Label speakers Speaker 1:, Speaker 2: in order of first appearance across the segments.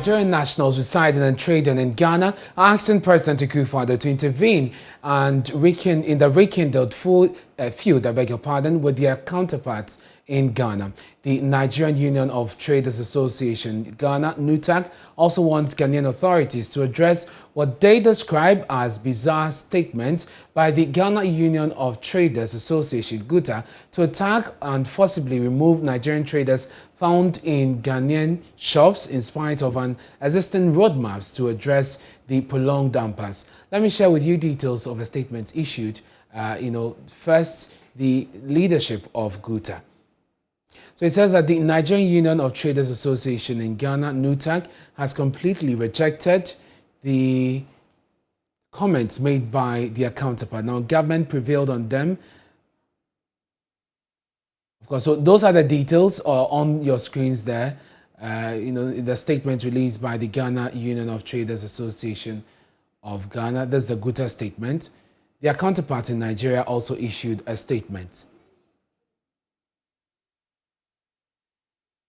Speaker 1: Nigerian nationals residing and trading in Ghana are asking President Akufo-Addo to intervene and in the rekindled feud, with their counterparts in Ghana. The Nigerian Union of Traders Association, Ghana, NUTAG, also wants Ghanaian authorities to address what they describe as bizarre statements by the Ghana Union of Traders Association, GUTA, to attack and forcibly remove Nigerian traders found in Ghanaian shops in spite of an existing roadmaps to address the prolonged impasse. Let me share with you details of a statement issued. First, the leadership of GUTA. So it says that the Nigerian Union of Traders Association in Ghana, NUTAG, has completely rejected the comments made by their counterpart. Now, government prevailed on them. Of course, so those are the details on your screens there. In the statement released by the Ghana Union of Traders Association of Ghana. This is the GUTA statement. Their counterpart in Nigeria also issued a statement.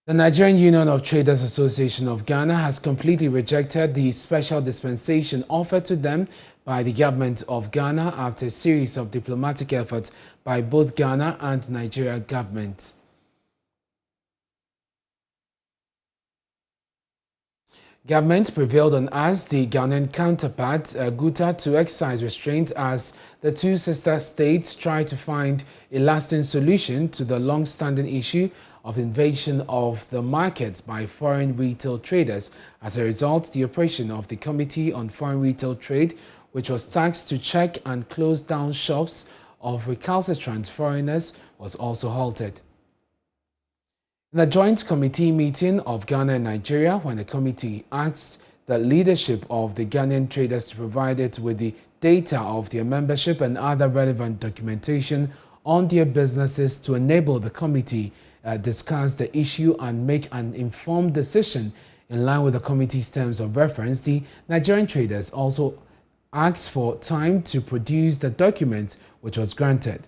Speaker 1: The Nigerian Union of Traders Association of Ghana has completely rejected the special dispensation offered to them by the government of Ghana after a series of diplomatic efforts by both Ghana and Nigeria governments. Government prevailed on us, the Ghanaian counterpart, GUTA, to exercise restraint as the two sister states try to find a lasting solution to the long-standing issue of invasion of the markets by foreign retail traders. As a result, the operation of the Committee on Foreign Retail Trade, which was tasked to check and close down shops of recalcitrant foreigners, was also halted. In a joint committee meeting of Ghana and Nigeria, when the committee asked the leadership of the Ghanaian traders to provide it with the data of their membership and other relevant documentation on their businesses to enable the committee discuss the issue and make an informed decision in line with the committee's terms of reference, the Nigerian traders also asked for time to produce the documents, which was granted.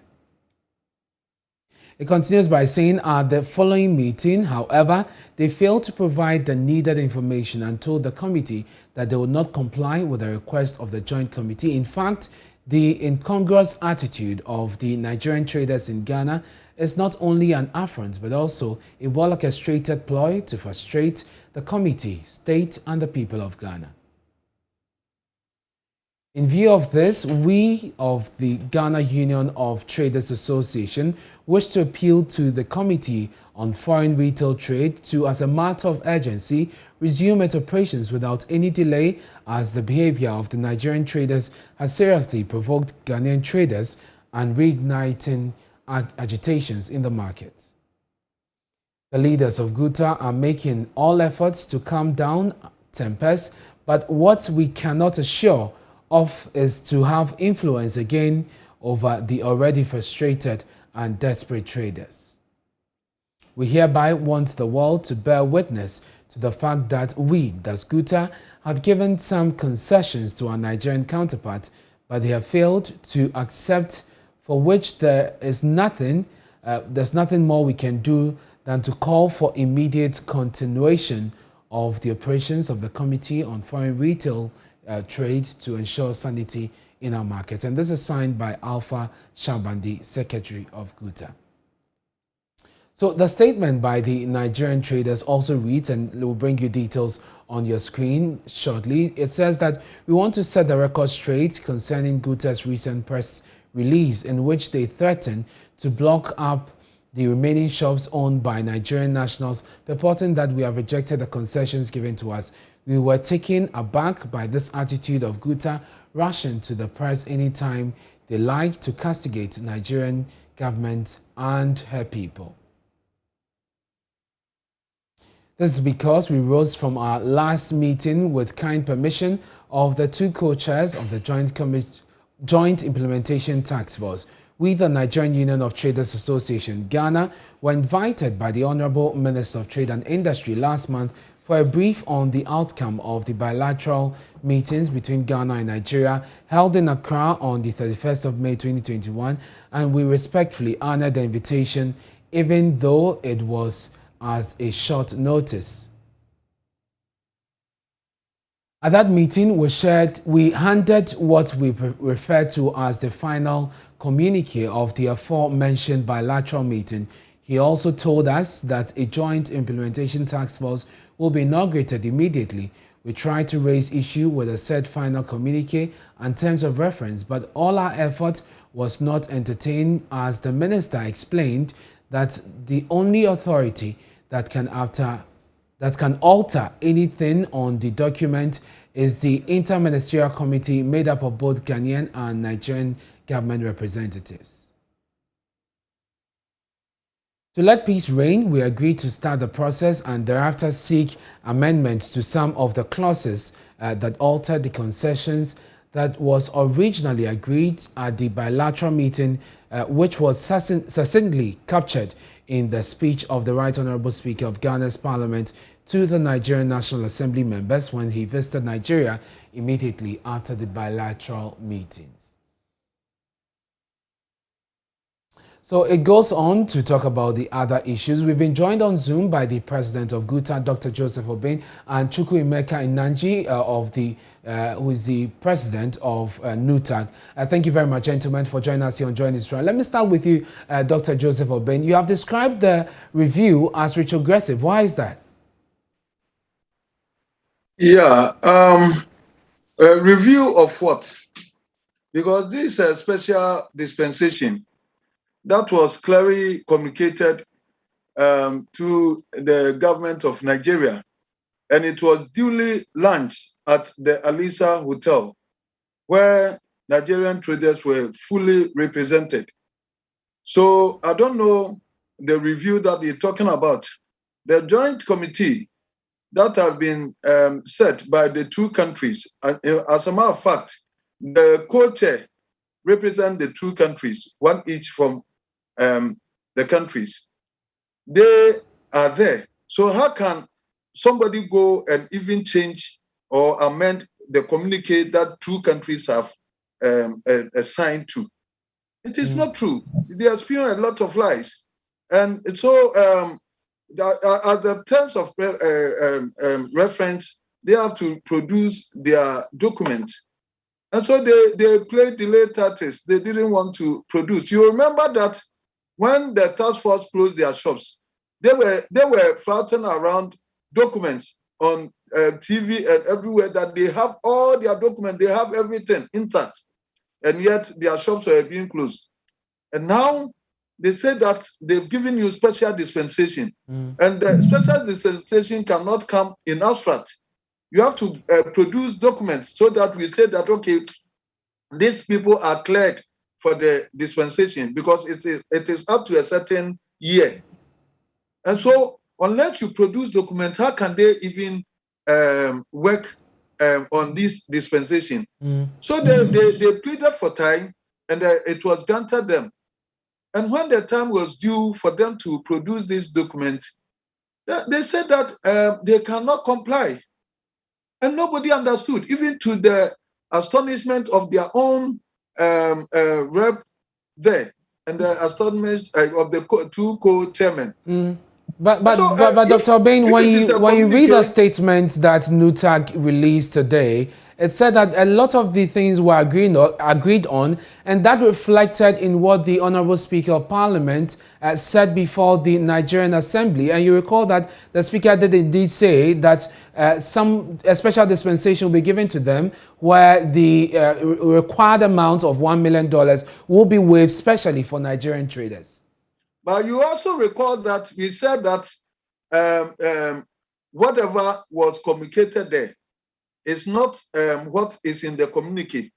Speaker 1: It continues by saying at the following meeting, however, they failed to provide the needed information and told the committee that they would not comply with the request of the joint committee. In fact, the incongruous attitude of the Nigerian traders in Ghana is not only an affront but also a well-orchestrated ploy to frustrate the committee, state and the people of Ghana. In view of this, we of the Ghana Union of Traders Association wish to appeal to the Committee on Foreign Retail Trade to, as a matter of urgency, resume its operations without any delay, as the behavior of the Nigerian traders has seriously provoked Ghanaian traders and reigniting agitations in the markets. The leaders of GUTA are making all efforts to calm down tempers, but what we cannot assure of is to have influence again over the already frustrated and desperate traders. We hereby want the world to bear witness to the fact that we, thus GUTA, have given some concessions to our Nigerian counterpart, but they have failed to accept, for which there's nothing more we can do than to call for immediate continuation of the operations of the Committee on Foreign Retail Trade to ensure sanity in our markets. And this is signed by Alpha Shabandi, Secretary of GUTA. So the statement by the Nigerian traders also reads, and we'll bring you details on your screen shortly. It says that we want to set the record straight concerning GUTA's recent press release in which they threatened to block up the remaining shops owned by Nigerian nationals, purporting that we have rejected the concessions given to us. We were taken aback by this attitude of GUTA, rushing to the press anytime they like to castigate Nigerian government and her people. This is because we rose from our last meeting with kind permission of the two co-chairs of the Joint Implementation Task Force. We, the Nigerian Union of Traders Association, Ghana, were invited by the Honorable Minister of Trade and Industry last month for a brief on the outcome of the bilateral meetings between Ghana and Nigeria held in Accra on the 31st of May 2021, and we respectfully honored the invitation, even though it was at a short notice. At that meeting, we handed what we refer to as the final communique of the aforementioned bilateral meeting. He also told us that a joint implementation task force will be inaugurated immediately. We tried to raise issue with the said final communique and terms of reference, but all our effort was not entertained, as the minister explained that the only authority that can alter anything on the document is the Interministerial Committee made up of both Ghanaian and Nigerian government representatives. To let peace reign, we agreed to start the process and thereafter seek amendments to some of the clauses that altered the concessions that was originally agreed at the bilateral meeting, which was succinctly captured in the speech of the Right Honorable Speaker of Ghana's Parliament to the Nigerian National Assembly members when he visited Nigeria immediately after the bilateral meetings. So it goes on to talk about the other issues. We've been joined on Zoom by the president of GUTA, Dr. Joseph Obeng, and Chukwu Emeka Inanji, who is the president of NUTAG. Thank you very much, gentlemen, for joining us here on Join Israel. Let me start with you, Dr. Joseph Obeng. You have described the review as retrogressive. Why is that?
Speaker 2: Yeah, a review of what? Because this is a special dispensation that was clearly communicated to the government of Nigeria, and it was duly launched at the Alisa Hotel, where Nigerian traders were fully represented. So I don't know the review that you're talking about. The joint committee that have been set by the two countries, as a matter of fact, the co-chair represent the two countries, one each from the countries. They are there. So how can somebody go and even change or amend the communique that two countries have assigned to? It is not true. They are spewing a lot of lies. And so at the terms of reference, they have to produce their documents. And so they played delayed tactics. They didn't want to produce. You remember that when the task force closed their shops, they were flouting around documents on TV and everywhere that they have all their documents, they have everything intact, and yet their shops were being closed. And now they say that they've given you special dispensation, and the special dispensation cannot come in abstract. You have to produce documents so that we say that, okay, these people are cleared for the dispensation, because it is up to a certain year. And so unless you produce documents, how can they even work on this dispensation? So they pleaded for time, and it was granted them. And when the time was due for them to produce this document, they said that they cannot comply. And nobody understood, even to the astonishment of their own rep there, and the astonishment of the two co-chairmen.
Speaker 1: But Dr. Obeng, when you read the statement that NUTAG released today, it said that a lot of the things were agreed on, and that reflected in what the Honorable Speaker of Parliament said before the Nigerian Assembly. And you recall that the Speaker did indeed say that a special dispensation will be given to them, where the required amount of $1 million will be waived specially for Nigerian traders.
Speaker 2: But you also recall that we said that whatever was communicated there is not what is in the communique,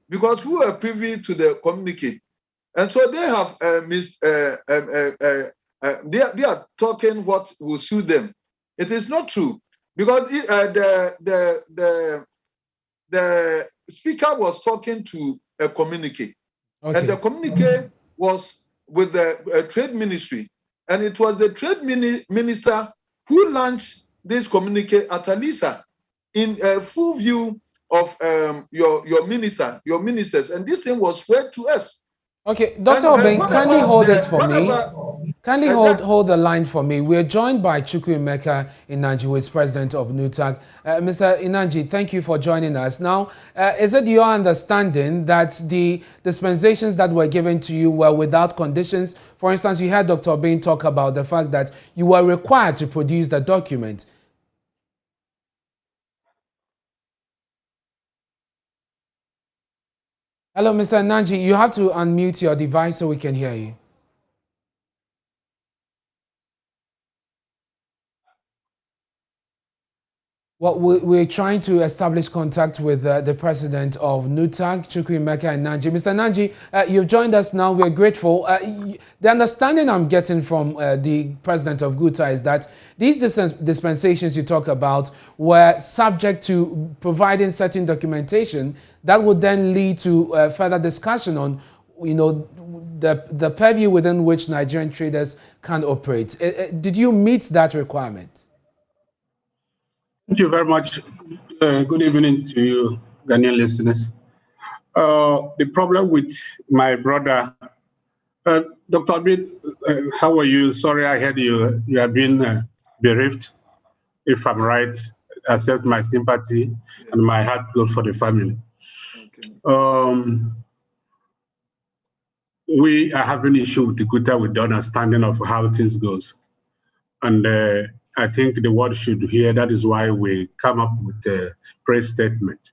Speaker 2: because we were privy to the communique, and so they have they are talking what will suit them. It is not true, because the speaker was talking to a communique, and the communique was with the trade ministry, and it was the trade minister who launched this communique at Alisa in full view of your ministers, and this thing was read to us.
Speaker 1: Okay, Dr. Obeng, kindly hold it for me. Kindly
Speaker 2: that,
Speaker 1: hold the line for me. We're joined by Chukwu Emeka Inanji, who is president of NUTAG. Mr. Inanji, thank you for joining us. Now, is it your understanding that the dispensations that were given to you were without conditions? For instance, you heard Dr. Obeng talk about the fact that you were required to produce the document. Hello, Mr. Inanji, you have to unmute your device so we can hear you. Well, we're trying to establish contact with the president of NUTAG, Chukwu Emeka Inanji. Mr. Inanji, you've joined us now. We're grateful. The understanding I'm getting from the president of GUTA is that these dispensations you talk about were subject to providing certain documentation that would then lead to further discussion on, the purview within which Nigerian traders can operate. Did you meet that requirement?
Speaker 3: Thank you very much. Good evening to you, Ghanaian listeners. The problem with my brother, Dr. Abid, how are you? Sorry, I heard you have been bereaved. If I'm right, accept my sympathy and my heart goes for the family. We are having issue with the GUTA with the understanding of how things goes. And I think the world should hear. That is why we come up with a press statement.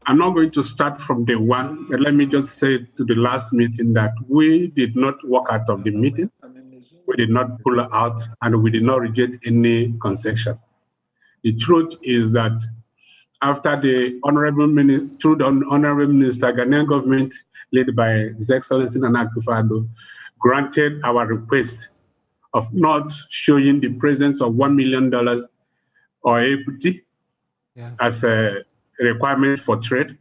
Speaker 3: I'm not going to start from day one, but let me just say to the last meeting that we did not walk out of the meeting. We did not pull out, and we did not reject any concession. The truth is that after the Honorable Minister, through the Honorable Minister, Ghanaian government, led by His Excellency Nana Akufo-Addo, granted our request of not showing the presence of $1 million or equity as a requirement for trade,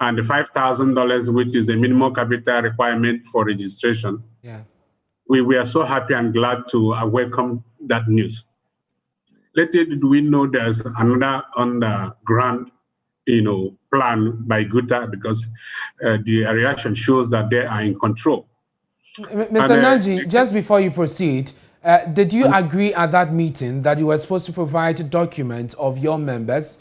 Speaker 3: and the $5,000, which is a minimum capital requirement for registration. We were so happy and glad to welcome that news. Little did we know there's another underground, plan by GUTA, because the reaction shows that they are in control.
Speaker 1: Mr. Inanji, just before you proceed, did you agree at that meeting that you were supposed to provide documents of your members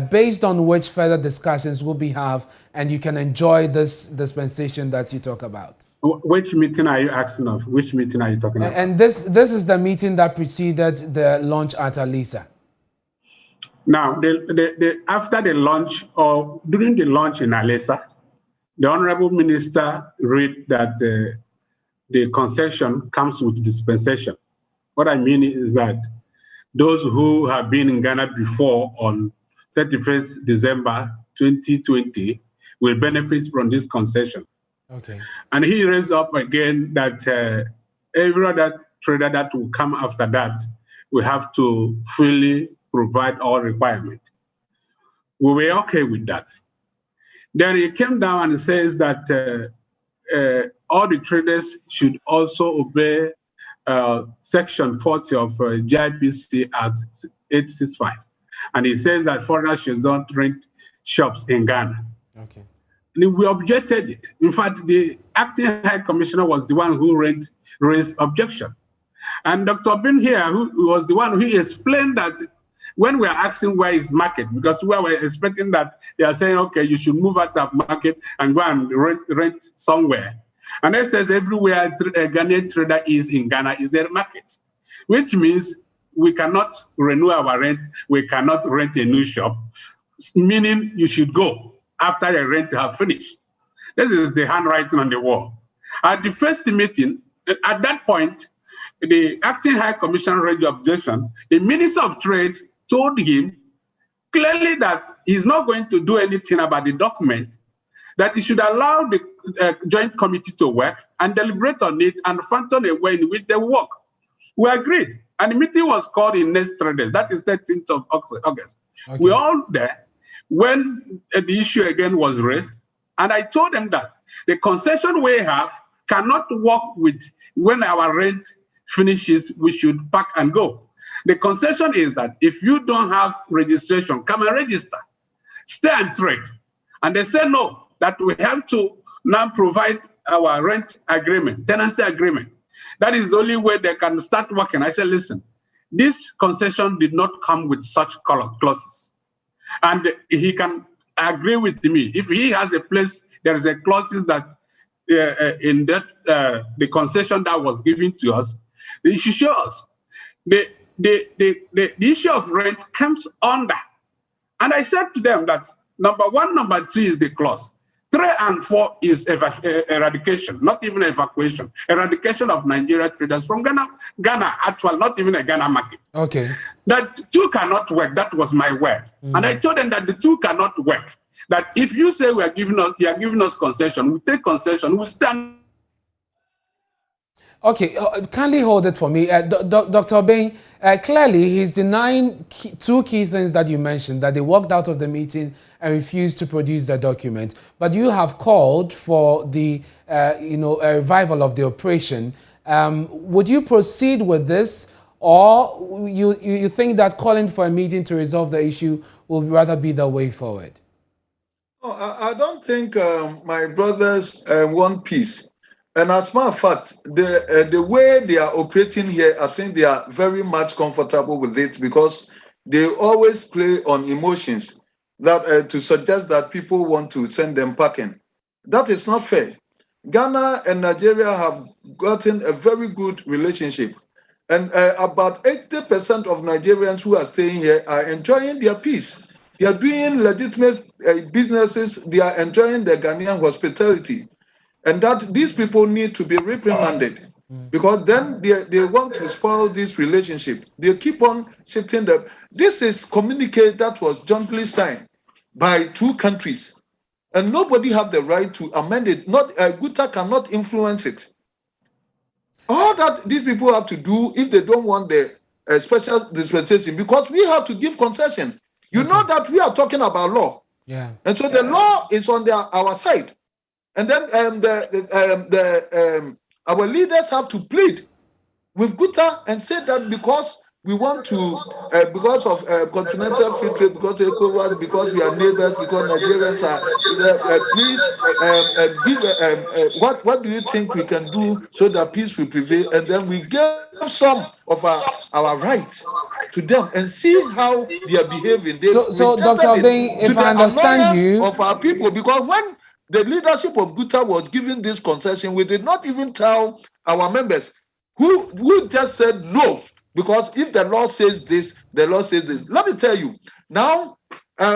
Speaker 1: based on which further discussions will be have and you can enjoy this dispensation that you talk about?
Speaker 3: Which meeting are you asking of? Which meeting are you talking about?
Speaker 1: And this is the meeting that preceded the launch at Alisa.
Speaker 3: Now, after the launch or during the launch in Alisa, the Honorable Minister read that the concession comes with dispensation. What I mean is that those who have been in Ghana before on 31st December 2020 will benefit from this concession.
Speaker 1: Okay.
Speaker 3: And he raised up again that every other trader that will come after that will have to fully provide all requirements. We were okay with that. Then he came down and says that all the traders should also obey Section 40 of GIPC Act 865. And he says that foreigners should not rent shops in Ghana.
Speaker 1: Okay.
Speaker 3: And we objected it. In fact, the acting high commissioner was the one who raised objection. And Dr. Bin here, who was the one who explained that when we are asking where is market, because we were expecting that they are saying, okay, you should move out of market and go and rent somewhere. And it says everywhere a Ghanaian trader is in Ghana is their market, which means we cannot renew our rent, we cannot rent a new shop, meaning you should go after your rent have finished. This is the handwriting on the wall. At the first meeting, at that point, the acting high commissioner raised the objection. The Minister of Trade told him clearly that he's not going to do anything about the document, that he should allow the joint committee to work and deliberate on it and phantom a way in which they work. We agreed. And the meeting was called in next 3 days. That is 13th of August. Okay. We all there when the issue again was raised. And I told them that the concession we have cannot work with when our rent finishes, we should pack and go. The concession is that if you don't have registration, come and register. Stay and trade. And they say no, that we have to now provide our rent agreement, tenancy agreement. That is the only way they can start working. I said, listen, this concession did not come with such clauses. And he can agree with me. If he has a place, there is a clauses that in that the concession that was given to us, he should show us. The issue of rent comes under. And I said to them that number 1, number 3 is the clause. 3 and 4 is eradication, not even evacuation. Eradication of Nigeria traders from Ghana. Ghana, actually, not even a Ghana market.
Speaker 1: Okay.
Speaker 3: That 2 cannot work. That was my word. And I told them that the 2 cannot work. That if you say you are giving us concession, we take concession, we stand.
Speaker 1: Okay, kindly hold it for me. Dr. Obeng, clearly he's denying 2 key things that you mentioned, that they walked out of the meeting and refused to produce the document. But you have called for the a revival of the operation. Would you proceed with this, or you think that calling for a meeting to resolve the issue will rather be the way forward?
Speaker 2: No, I don't think my brothers want peace. And as a matter of fact, the way they are operating here, I think they are very much comfortable with it, because they always play on emotions that to suggest that people want to send them packing. That is not fair. Ghana and Nigeria have gotten a very good relationship. And about 80% of Nigerians who are staying here are enjoying their peace. They are doing legitimate businesses. They are enjoying the Ghanaian hospitality. And that these people need to be reprimanded, because then they want to spoil this relationship. They keep on shifting them. This is communique that was jointly signed by 2 countries, and nobody have the right to amend it. Not GUTA cannot influence it. All that these people have to do, if they don't want the special dispensation, because we have to give concession. You know that we are talking about law, and so the law is on our side. And then our leaders have to plead with GUTA and say that because we want to, because of continental free trade, because of ECOWAS, because we are neighbors, because Nigerians are, please give, what do you think we can do so that peace will prevail? And then we give some of our rights to them and see how they are behaving.
Speaker 1: So Dr. Obeng, if I understand you,
Speaker 2: of our people, because when the leadership of GUTA was given this concession, we did not even tell our members, who just said no, because if the law says this, the law says this. Let me tell you, now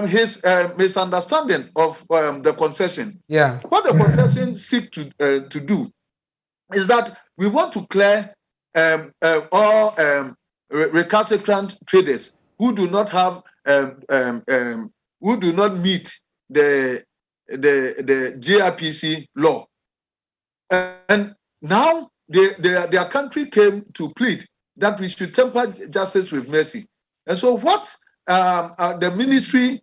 Speaker 2: his misunderstanding of the concession. What the concession seek to do is that we want to clear all recalcitrant traders who do not have who do not meet the GRPC law. And now their country came to plead that we should temper justice with mercy. And so what the ministry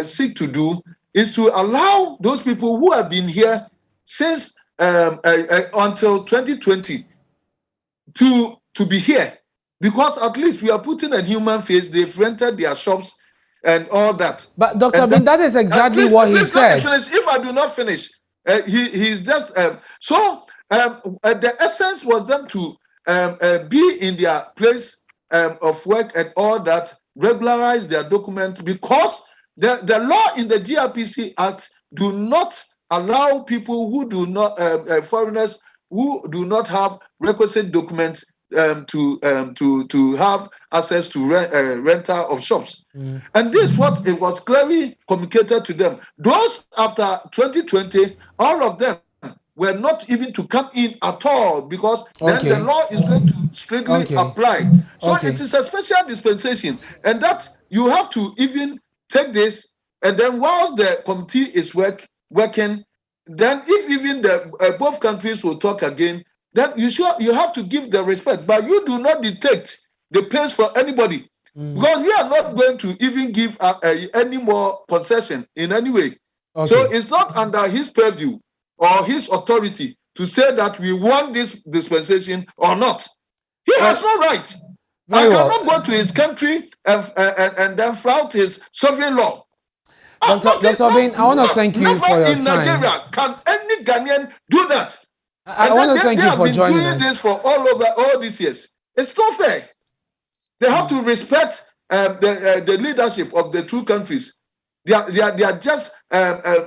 Speaker 2: seek to do is to allow those people who have been here since until 2020 to be here, because at least we are putting a human face. They've rented their shops and all that.
Speaker 1: But Dr. Obeng, that is exactly what he said.
Speaker 2: If I do not finish, he's just so the essence was them to be in their place of work and all that, regularize their documents, because the law in the GRPC Act do not allow people who do not foreigners who do not have requisite documents to have access to rental of shops. And this what it was clearly communicated to them. Those after 2020, all of them were not even to come in at all, because then the law is going to strictly apply. So it is a special dispensation, and that you have to even take this, and then while the committee is working, then if even the both countries will talk again, then you have to give the respect, but you do not dictate the pace for anybody, because we are not going to even give any more concession in any way. So it's not under his purview or his authority to say that we want this dispensation or not. He has no right. I cannot go to his country and then flout his sovereign law.
Speaker 1: Dr. Obin, I want to thank you for your
Speaker 2: in
Speaker 1: time.
Speaker 2: Nigeria can any Ghanaian do that.
Speaker 1: I want to thank you for joining us.
Speaker 2: They have been doing this for all these years. It's not fair. They have to respect the leadership of the two countries. They are just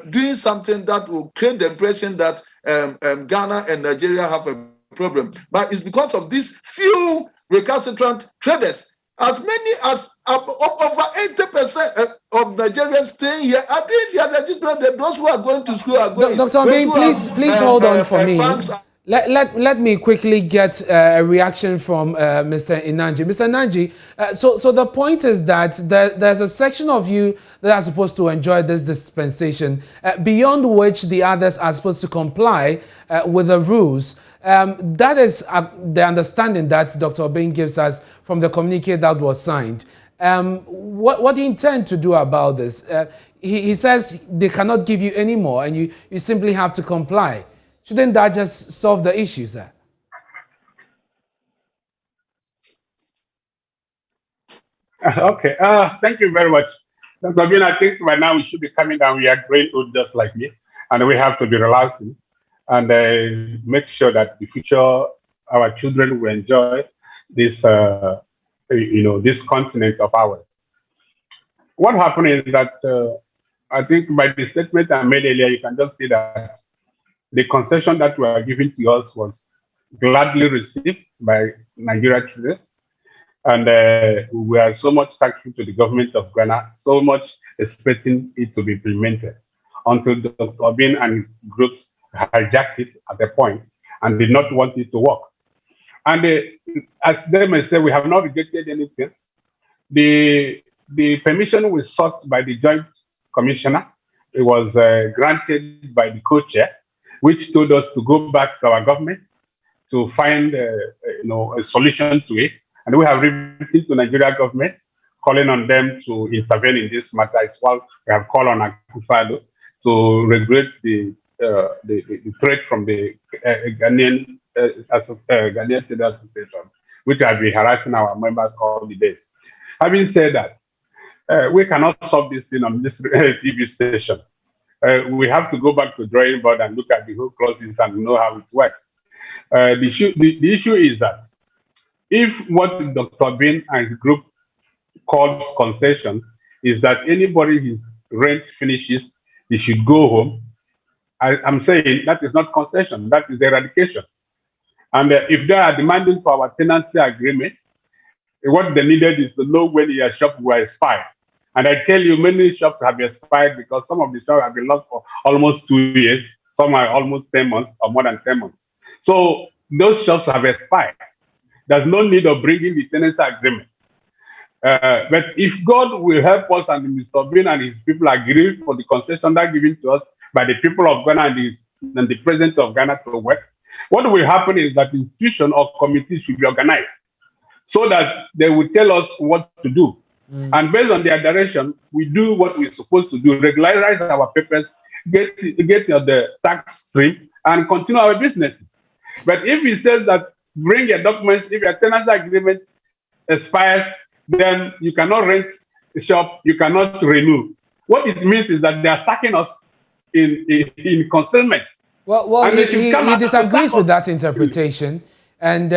Speaker 2: doing something that will create the impression that Ghana and Nigeria have a problem. But it's because of these few recalcitrant traders. As many as over 80% of Nigerians staying here are doing their legitimate. Those who are going to school are going.
Speaker 1: Dr. Obin, please hold on for me. Let me quickly get a reaction from Mr. Inanji. Mr. Inanji, so the point is that there's a section of you that are supposed to enjoy this dispensation, beyond which the others are supposed to comply with the rules. That is the understanding that Dr. Obin gives us from the communique that was signed. What do you intend to do about this? He says they cannot give you any more and you simply have to comply. Shouldn't that just solve the issue, sir?
Speaker 3: Okay, thank you very much. Dr. Obin, I think by now we should be coming down. We are growing old just like me, and we have to be relaxing and make sure that the future, our children will enjoy this, this continent of ours. What happened is that I think by the statement I made earlier, you can just see that the concession that were given to us was gladly received by Nigeria traders. And we are so much thankful to the government of Ghana, so much expecting it to be implemented, until Dr. Obin and his group hijacked it at a point and did not want it to work. And as they may say, we have not rejected anything. The permission was sought by the Joint Commissioner. It was granted by the co-chair, which told us to go back to our government to find a solution to it. And we have written to Nigeria government, calling on them to intervene in this matter as well. We have called on Akufo-Addo to regulate the trade from the Ghanaian Trade Association, which have been harassing our members all the day. Having said that, we cannot solve this thing on this TV station. We have to go back to the drawing board and look at the whole clauses and know how it works. The issue is that if what Dr. Obin and his group calls concession is that anybody his rent finishes, he should go home, I'm saying that is not concession, that is eradication. And if they are demanding for our tenancy agreement, what they needed is to know when your shop will expire. And I tell you, many shops have expired because some of the shops have been locked for almost 2 years, some are almost 10 months or more than 10 months. So those shops have expired. There's no need of bringing the tenancy agreement. But if God will help us and Mr. Obin and his people agree for the concession that given to us by the people of Ghana and the president of Ghana to work, what will happen is that institution or committees should be organized so that they will tell us what to do. And based on their direction, we do what we're supposed to do, regularize our papers, get the tax stream, and continue our businesses. But if he says that bring your documents, if your tenancy agreement expires, then you cannot rent the shop, you cannot renew. What it means is that they are sacking us in concealment.
Speaker 1: Well, he disagrees with that interpretation. And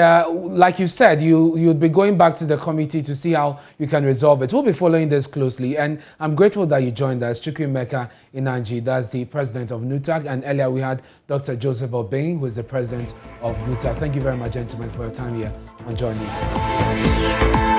Speaker 1: like you said, you'd be going back to the committee to see how you can resolve it. We'll be following this closely. And I'm grateful that you joined us. Chukwuemeka Inanji, that's the president of NUTAG. And earlier we had Dr. Joseph Obin, who is the president of GUTA. Thank you very much, gentlemen, for your time here on Join News.